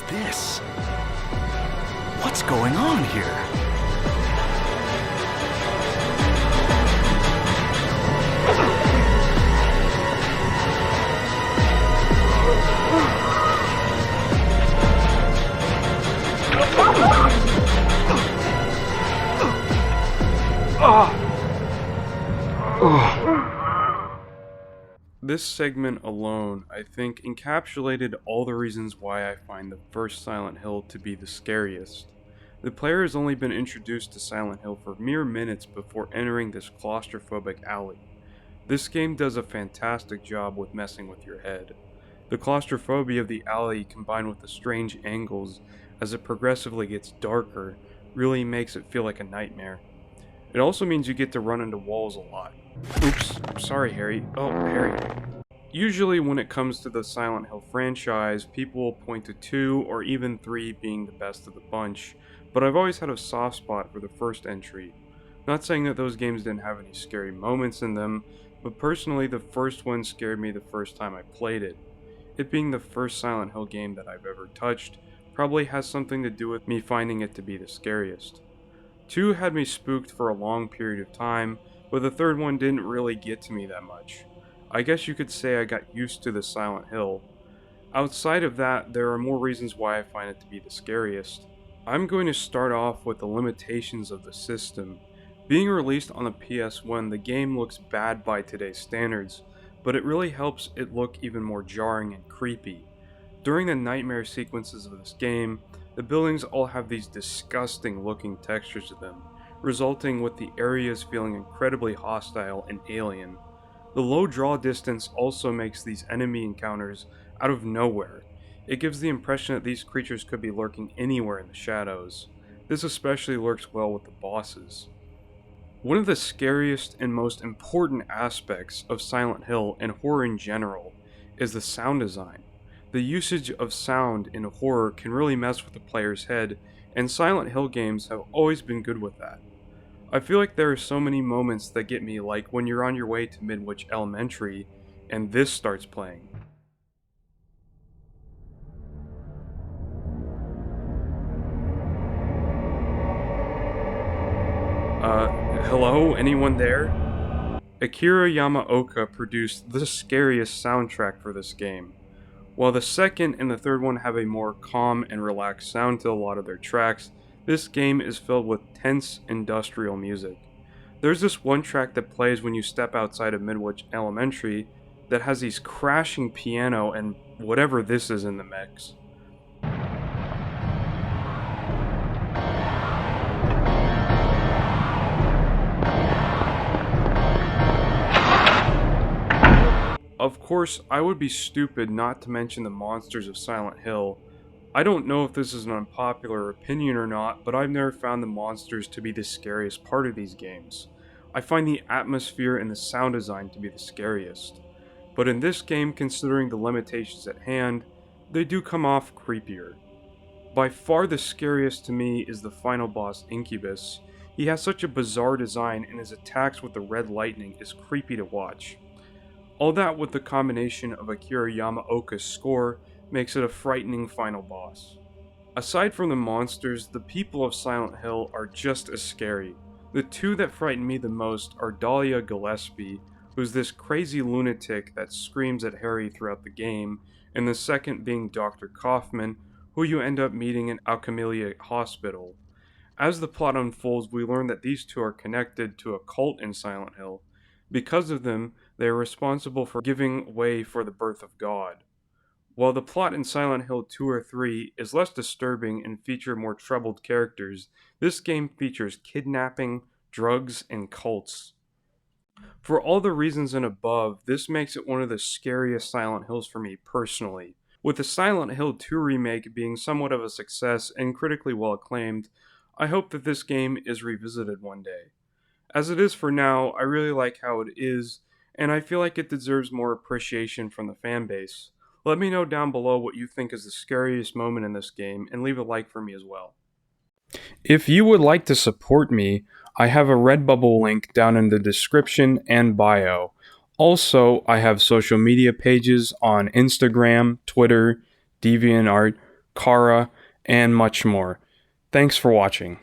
this? What's going on here? This segment alone, I think, encapsulated all the reasons why I find the first Silent Hill to be the scariest. The player has only been introduced to Silent Hill for mere minutes before entering this claustrophobic alley. This game does a fantastic job with messing with your head. The claustrophobia of the alley combined with the strange angles as it progressively gets darker really makes it feel like a nightmare. It also means you get to run into walls a lot. Oops, sorry Harry. Oh, Harry. Usually when it comes to the Silent Hill franchise, people will point to 2 or even 3 being the best of the bunch, but I've always had a soft spot for the first entry. Not saying that those games didn't have any scary moments in them, but personally the first one scared me the first time I played it. It being the first Silent Hill game that I've ever touched probably has something to do with me finding it to be the scariest. 2 had me spooked for a long period of time, but the third one didn't really get to me that much. I guess you could say I got used to the Silent Hill. Outside of that, there are more reasons why I find it to be the scariest. I'm going to start off with the limitations of the system. Being released on the PS1, the game looks bad by today's standards, but it really helps it look even more jarring and creepy. During the nightmare sequences of this game, the buildings all have these disgusting looking textures to them, resulting with the areas feeling incredibly hostile and alien. The low draw distance also makes these enemy encounters out of nowhere. It gives the impression that these creatures could be lurking anywhere in the shadows. This especially works well with the bosses. One of the scariest and most important aspects of Silent Hill and horror in general is the sound design. The usage of sound in horror can really mess with the player's head, and Silent Hill games have always been good with that. I feel like there are so many moments that get me, like when you're on your way to Midwich Elementary and this starts playing. Hello? Anyone there? Akira Yamaoka produced the scariest soundtrack for this game. While the second and the third one have a more calm and relaxed sound to a lot of their tracks, this game is filled with tense industrial music. There's this one track that plays when you step outside of Midwich Elementary that has these crashing piano and whatever this is in the mix. Of course, I would be stupid not to mention the monsters of Silent Hill. I don't know if this is an unpopular opinion or not, but I've never found the monsters to be the scariest part of these games. I find the atmosphere and the sound design to be the scariest. But in this game, considering the limitations at hand, they do come off creepier. By far the scariest to me is the final boss, Incubus. He has such a bizarre design and his attacks with the red lightning is creepy to watch. All that with the combination of Akira Yamaoka's score makes it a frightening final boss. Aside from the monsters, the people of Silent Hill are just as scary. The 2 that frighten me the most are Dahlia Gillespie, who's this crazy lunatic that screams at Harry throughout the game, and the second being Dr. Kaufman, who you end up meeting in Alchemilia Hospital. As the plot unfolds, we learn that these 2 are connected to a cult in Silent Hill. Because of them, they are responsible for giving way for the birth of God. While the plot in Silent Hill 2 or 3 is less disturbing and feature more troubled characters, this game features kidnapping, drugs, and cults. For all the reasons and above, this makes it one of the scariest Silent Hills for me personally. With the Silent Hill 2 remake being somewhat of a success and critically well acclaimed, I hope that this game is revisited one day. As it is for now, I really like how it is, and I feel like it deserves more appreciation from the fanbase. Let me know down below what you think is the scariest moment in this game, and leave a like for me as well. If you would like to support me, I have a Redbubble link down in the description and bio. Also, I have social media pages on Instagram, Twitter, DeviantArt, Kara, and much more. Thanks for watching.